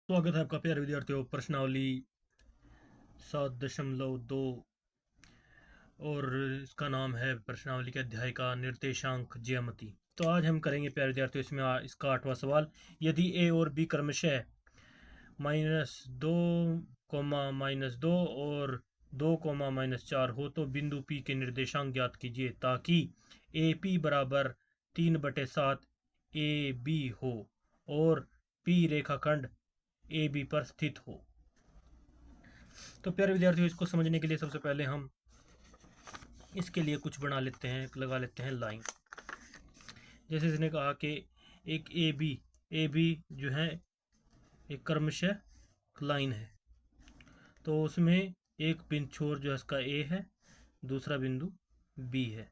स्वागत है आपका प्यारे विद्यार्थियों। प्रश्नावली 7.2 और इसका नाम है प्रश्नावली के अध्याय का निर्देशांक ज्यामिति। तो आज हम करेंगे प्यारे विद्यार्थियों इसमें इसका 8वां सवाल। यदि ए और बी क्रमशः -2, -2 और 2, -4 हो तो बिंदु पी के निर्देशांक ज्ञात कीजिए ताकि ए पी बराबर 3/7 ए बी हो और पी रेखाखंड ए बी पर स्थित हो। तो प्यारे विद्यार्थियों, इसको समझने के लिए सबसे पहले हम इसके लिए कुछ बना लेते हैं, लगा लेते हैं लाइन। जैसे इसने कहा कि एक ए बी जो है एक क्रमशः लाइन है, तो उसमें एक बिंदु छोर जो है इसका ए है, दूसरा बिंदु बी है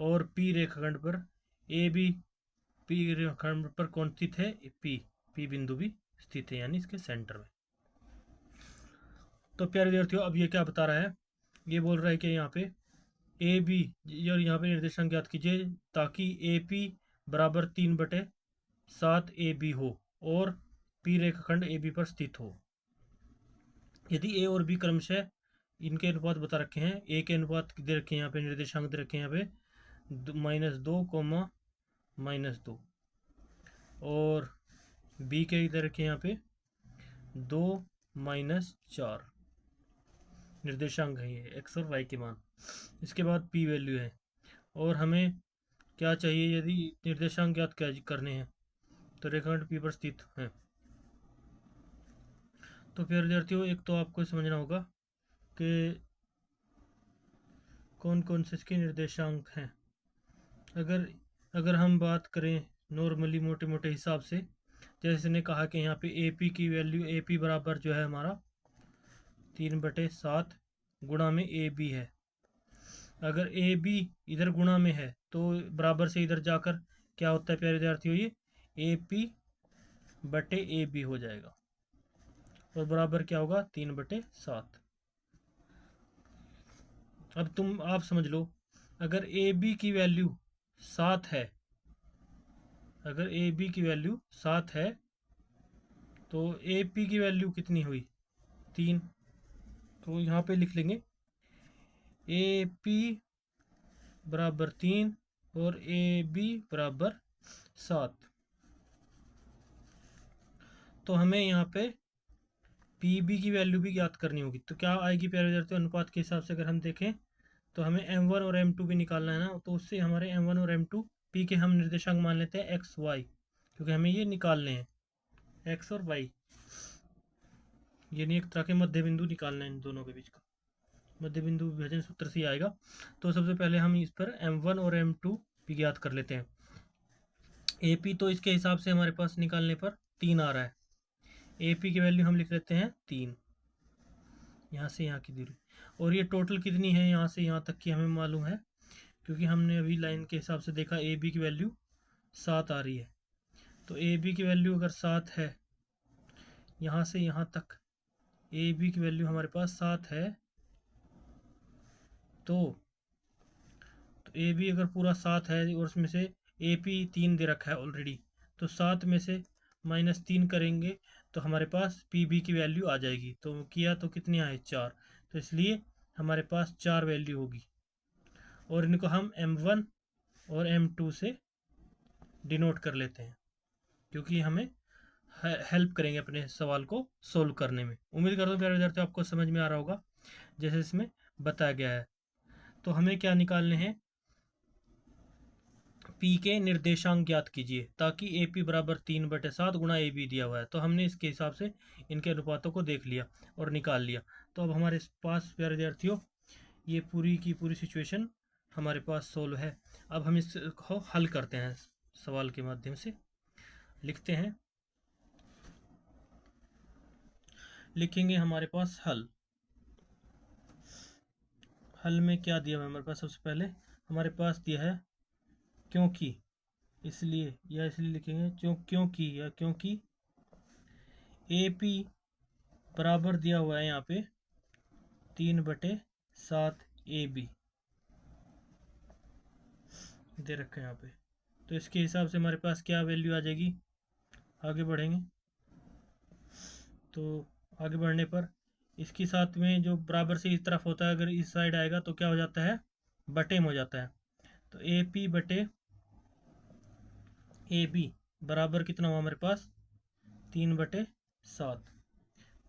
और पी रेखाखंड पर ए बी पी रेखाखंड पर कौन स्थित है? पी बिंदु भी स्थित है, यानी इसके सेंटर में। तो प्यारे विद्यार्थियों, अब ये क्या बता रहा है? ये बोल रहा है कि यहाँ पे ए बी और यहाँ पे निर्देशांक ज्ञात कीजिए ताकि ए पी बराबर 3/7 ए बी हो और पी रेखाखंड ए बी पर स्थित हो। यदि ए और बी क्रमशः इनके अनुपात बता रखे हैं, ए के अनुपात दे रखे हैं, यहाँ पे निर्देशांक दे रखे हैं, यहाँ पे -2, -2 और बी के दे रखे हैं यहाँ पे 2, -4 निर्देशांक है, ये एक्स और वाई के मान। इसके बाद पी वैल्यू है और हमें क्या चाहिए? यदि निर्देशांक ज्ञात करने हैं तो रेखाखंड पी पर स्थित है। तो फिर विद्यार्थियों, एक तो आपको समझना होगा कि कौन कौन से इसके निर्देशांक हैं। अगर हम बात करें नॉर्मली मोटे मोटे हिसाब से, जैसे ने कहा कि यहाँ पे ए पी की वैल्यू, ए पी बराबर जो है हमारा 3/7 गुणा में ए बी है। अगर ए बी इधर गुणा में है तो बराबर से इधर जाकर क्या होता है प्यारे विद्यार्थियों? ये ए पी बटे ए बी हो जाएगा और बराबर क्या होगा? 3/7। अब आप समझ लो, अगर ए बी की वैल्यू 7 है, अगर ए बी की वैल्यू 7 है तो ए पी की वैल्यू कितनी हुई? 3। तो यहाँ पे लिख लेंगे ए पी बराबर 3 और ए बी बराबर 7। तो हमें यहाँ पे पी बी की वैल्यू भी ज्ञात करनी होगी। तो क्या आएगी प्यारे विद्यार्थियों? अनुपात के हिसाब से अगर हम देखें तो हमें m1 और m2 भी निकालना है ना, तो उससे हमारे m1 और m2 पी के हम निर्देशांक मान लेते हैं x y, क्योंकि हमें ये निकालने हैं x और y, यानी एक तरह के मध्य बिंदु निकालना है इन दोनों के बीच का। मध्य बिंदु विभाजन सूत्र से ही आएगा। तो सबसे पहले हम इस पर m1 और m2 भी ज्ञात कर लेते हैं। ए पी तो इसके हिसाब से हमारे पास निकालने पर 3 आ रहा है। ए पी की वैल्यू हम लिख लेते हैं 3, यहाँ से यहाँ की दूरी, और ये टोटल कितनी है यहाँ से यहाँ तक की हमें मालूम है, क्योंकि हमने अभी लाइन के हिसाब से देखा ए बी की वैल्यू 7 आ रही है। तो ए बी की वैल्यू अगर 7 है, यहाँ से यहाँ तक ए बी की वैल्यू हमारे पास 7 है, तो ए बी अगर पूरा 7 है और उसमें से ए पी 3 दे रखा है ऑलरेडी, तो 7 में से -3 करेंगे तो हमारे पास पी बी की वैल्यू आ जाएगी। तो किया तो कितनी आए? 4। तो इसलिए हमारे पास 4 वैल्यू होगी और इनको हम m1 और m2 से डिनोट कर लेते हैं, क्योंकि हमें हेल्प करेंगे अपने सवाल को सोल्व करने में। उम्मीद करता हूँ प्यारे विद्यार्थियों आपको समझ में आ रहा होगा जैसे इसमें बताया गया है। तो हमें क्या निकालने हैं? पी के निर्देशांक ज्ञात कीजिए ताकि ए पी बराबर 3/7 गुणा ए बी दिया हुआ है। तो हमने इसके हिसाब से इनके अनुपातों को देख लिया और निकाल लिया। तो अब हमारे पास प्यारे विद्यार्थियों ये पूरी की पूरी सिचुएशन हमारे पास सोल्व है। अब हम इसको हल करते हैं सवाल के माध्यम से। लिखते हैं, लिखेंगे हमारे पास हल। हल में क्या दिया हुआ है हमारे पास? सबसे पहले हमारे पास दिया है क्योंकि, इसलिए या इसलिए लिखेंगे क्योंकि ए पी बराबर दिया हुआ है यहाँ पे 3/7 ए बी दे रखा है यहाँ पे। तो इसके हिसाब से हमारे पास क्या वैल्यू आ जाएगी? आगे बढ़ेंगे। तो आगे बढ़ने पर इसके साथ में जो बराबर से इस तरफ होता है, अगर इस साइड आएगा तो क्या हो जाता है, बटे में हो जाता है। तो ए पी बटे ए बी बराबर कितना हुआ हमारे पास, 3/7।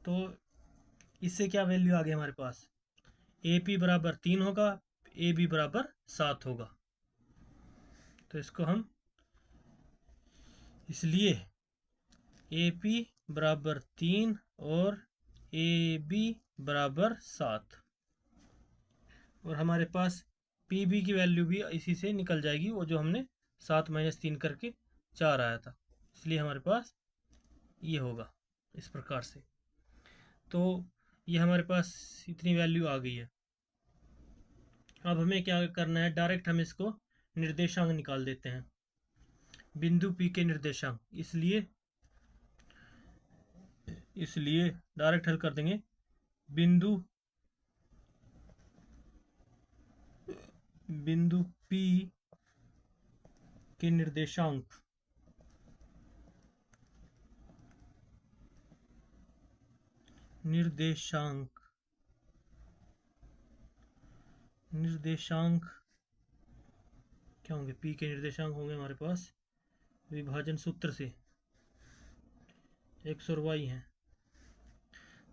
तो इससे क्या वैल्यू आ गई हमारे पास, ए पी बराबर 3 होगा, ए बी बराबर 7 होगा। तो इसको हम इसलिए ए पी बराबर 3 और ए बी बराबर 7, और हमारे पास पी बी की वैल्यू भी इसी से निकल जाएगी, वो जो हमने 7 - 3 करके 4 आया था, इसलिए हमारे पास ये होगा इस प्रकार से। तो ये हमारे पास इतनी वैल्यू आ गई है। अब हमें क्या करना है, डायरेक्ट हम इसको निर्देशांक निकाल देते हैं, बिंदु पी के निर्देशांक। इसलिए डायरेक्ट हल कर देंगे, बिंदु पी के निर्देशांक क्या होंगे, पी के निर्देशांक होंगे हमारे पास विभाजन सूत्र से, एक्स और वाई हैं,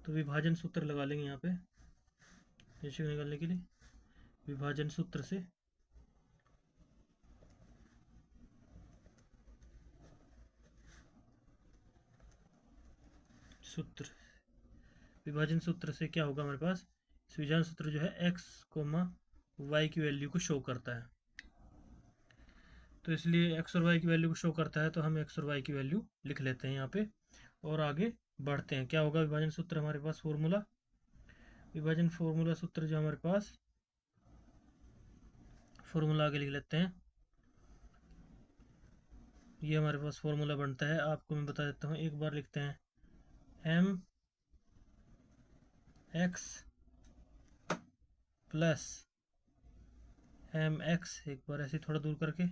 तो विभाजन सूत्र लगा लेंगे यहाँ पे रेशियो निकालने के लिए। विभाजन सूत्र से विभाजन सूत्र से क्या होगा हमारे पास, विभाजन सूत्र जो है एक्स कोमा वाई की वैल्यू को शो करता है। तो इसलिए एक्स और वाई की वैल्यू को शो करता है, तो हम एक्स और वाई की वैल्यू लिख लेते हैं यहाँ पे और आगे बढ़ते हैं। क्या होगा विभाजन सूत्र हमारे पास, विभाजन फॉर्मूला सूत्र जो हमारे पास, फॉर्मूला आगे लिख लेते हैं। ये हमारे पास फॉर्मूला बनता है, आपको मैं बता देता हूँ, एक बार लिखते हैं M X plus M X, एक बार ऐसे थोड़ा दूर करके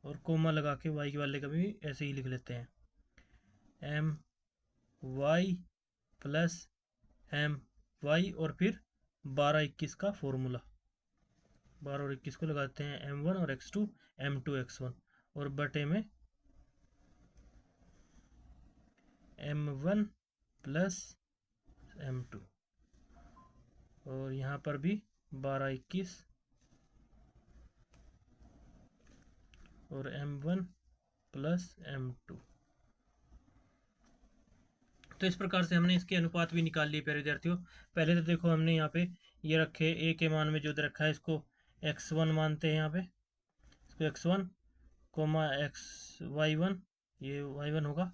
और कोमा लगा के वाई के वाले का भी ऐसे ही लिख लेते हैं, M Y plus M Y, और फिर 12-21 का फॉर्मूला, 12 और 21 को लगाते हैं, m1 और x2 m2 x1, और बटे में m1 प्लस m2, और यहाँ पर भी 12-21 और m1 प्लस m2। तो इस प्रकार से हमने इसके अनुपात भी निकाल लिए प्यारे विद्यार्थियों। पहले तो देखो हमने यहाँ पे ये रखे, ए के मान में जो दे रखा है इसको x1 मानते हैं, यहाँ पे इसको x1 कोमा y1, ये y1 होगा,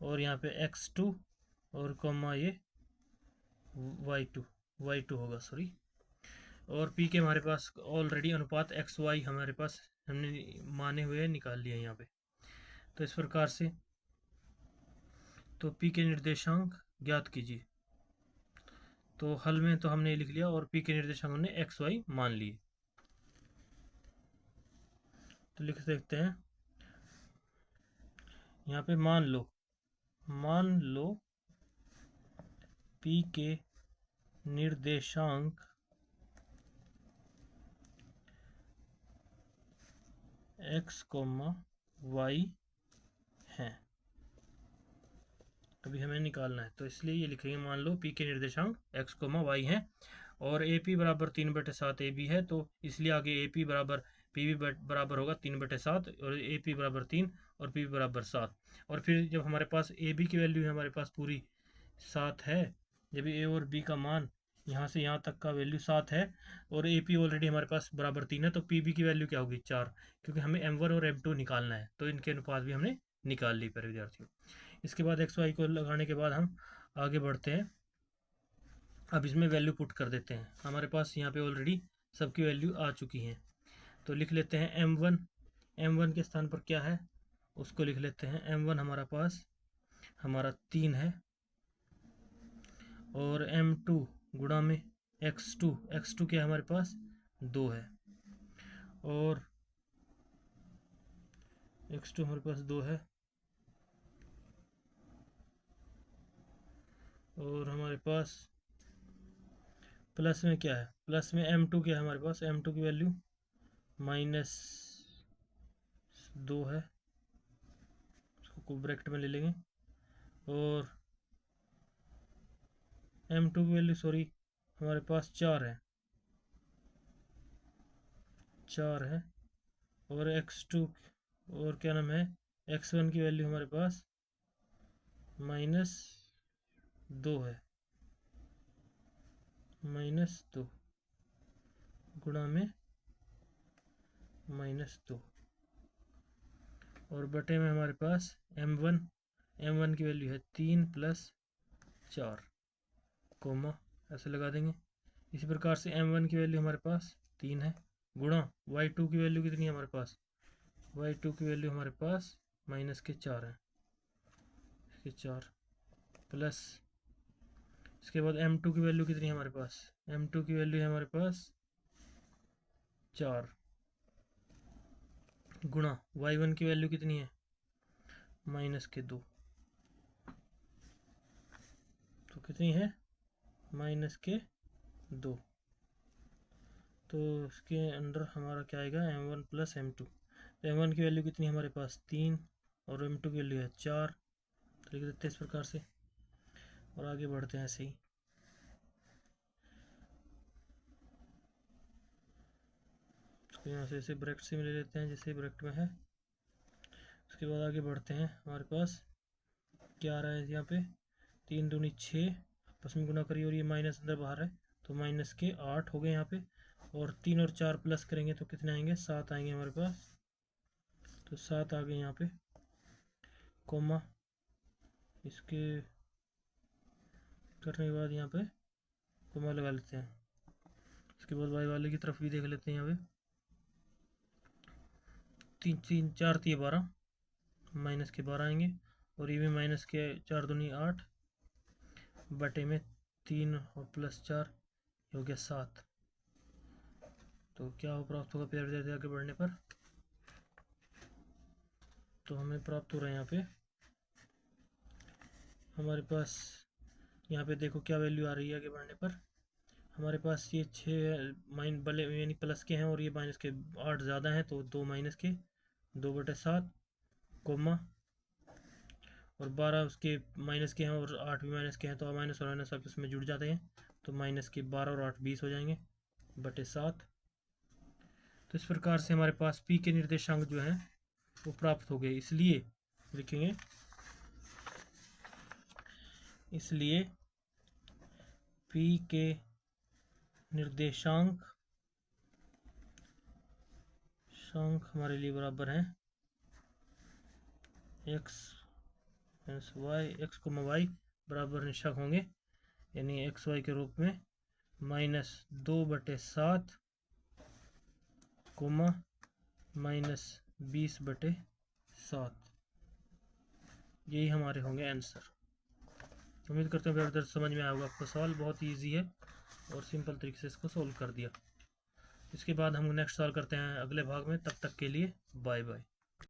और यहाँ पे x2 और कोमा ये y2 होगा, सॉरी। और p के हमारे पास ऑलरेडी अनुपात xy हमारे पास हमने माने हुए निकाल लिया यहाँ पे। तो इस प्रकार से तो p के निर्देशांक ज्ञात कीजिए, तो हल में तो हमने लिख लिया और p के निर्देशांक हमने एक्स वाई मान लिए। तो लिख सकते हैं यहाँ पे, मान लो p के निर्देशांक x, y हैं। अभी हमें निकालना है, तो इसलिए ये लिखेंगे, मान लो p के निर्देशांक x, y हैं, और AP बराबर 3/7 AB है, तो इसलिए आगे AP बराबर PB बराबर होगा 3/7, और AP बराबर 3 और PB बराबर 7। और फिर जब हमारे पास AB की वैल्यू है हमारे पास पूरी 7 है, जब A और B का मान यहाँ से यहाँ तक का वैल्यू 7 है, और AP ऑलरेडी हमारे पास बराबर 3 है, तो PB की वैल्यू क्या होगी, 4, क्योंकि हमें M1 और M2 निकालना है, तो इनके अनुपात भी हमने निकाल ली पर विद्यार्थियों। इसके बाद एक्स वाई को लगाने के बाद हम आगे बढ़ते हैं। अब इसमें वैल्यू पुट कर देते हैं, हमारे पास यहाँ पे ऑलरेडी सबकी वैल्यू आ चुकी हैं, तो लिख लेते हैं m1 के स्थान पर क्या है उसको लिख लेते हैं, m1 हमारा पास हमारा 3 है, और m2 गुणा में x2 क्या हमारे पास 2 है, और x2 हमारे पास 2 है, और हमारे पास प्लस में क्या है, प्लस में m2 क्या है हमारे पास, m2 की वैल्यू -2 है, इसको ब्रैकेट में ले लेंगे। और m2 की वैल्यू सॉरी हमारे पास 4 है, 4 है। और x2 और क्या नाम है, x1 की वैल्यू हमारे पास -2 है, -2 गुणा में -2 और बटे में हमारे पास m1 की वैल्यू है 3 + 4 कोमा ऐसे लगा देंगे। इसी प्रकार से m1 की वैल्यू हमारे पास 3 है, गुणा y2 की वैल्यू कितनी है हमारे पास, y2 की वैल्यू हमारे पास -4 है, इसके 4 प्लस इसके बाद m2 की वैल्यू कितनी है हमारे पास, m2 की वैल्यू है हमारे पास 4 गुणा y1 की वैल्यू कितनी है -2, तो कितनी है -2। तो इसके अंदर हमारा क्या आएगा, m1 + m2। तो m1 की वैल्यू कितनी है हमारे पास 3 और m2 की वैल्यू है 4, तो लिख देते हैं इस प्रकार से और आगे बढ़ते हैं ऐसे ही। इसको यहाँ से ऐसे ब्रैकेट से ले लेते हैं जैसे ब्रैकेट में है। उसके बाद आगे बढ़ते हैं, हमारे पास क्या आ रहा है यहाँ पे, 3 दूनी 6 आपस में गुणा करिए और ये माइनस अंदर बाहर है तो -8 हो गए यहाँ पे। और 3 और 4 प्लस करेंगे तो कितने आएंगे, 7 आएंगे हमारे पास, तो 7 आ गए यहाँ पे, कोमा इसके करने के बाद यहाँ पे कोमा लगा लेते हैं। इसके बाद वाई वाले की तरफ भी देख लेते हैं, यहाँ पे 3 4 3 12 माइनस के 12 आएंगे और ये भी माइनस के 4 दूनी 8 बटे में 3 और +4 हो गया 7। तो क्या हो प्राप्त होगा पेयर जैसे आगे बढ़ने पर, तो हमें प्राप्त हो रहा है यहाँ पे हमारे पास, यहाँ पे देखो क्या वैल्यू आ रही है आगे बढ़ने पर, हमारे पास ये 6 भले यानी प्लस के हैं और ये माइनस के 8 ज़्यादा हैं तो 2 माइनस के 2/7 कोमा और 12 उसके माइनस के हैं और 8 भी माइनस के हैं तो माइनस और माइनस आपस में जुड़ जाते हैं तो माइनस के 12 और 8 20 हो जाएंगे बटे 7। तो इस प्रकार से हमारे पास पी के निर्देशांक जो हैं वो प्राप्त हो गए। इसलिए लिखेंगे, इसलिए पी के निर्देशांक हमारे लिए बराबर हैं x को y बराबर निशाक होंगे यानी xy के रूप में -2/7 कोमा -20/7, यही हमारे होंगे आंसर। उम्मीद करते हैं बेहतर समझ में आएगा आपको, सवाल बहुत ही ईजी है और सिंपल तरीके से इसको सोल्व कर दिया। इसके बाद हम नेक्स्ट सवाल करते हैं अगले भाग में, तब तक के लिए बाय बाय।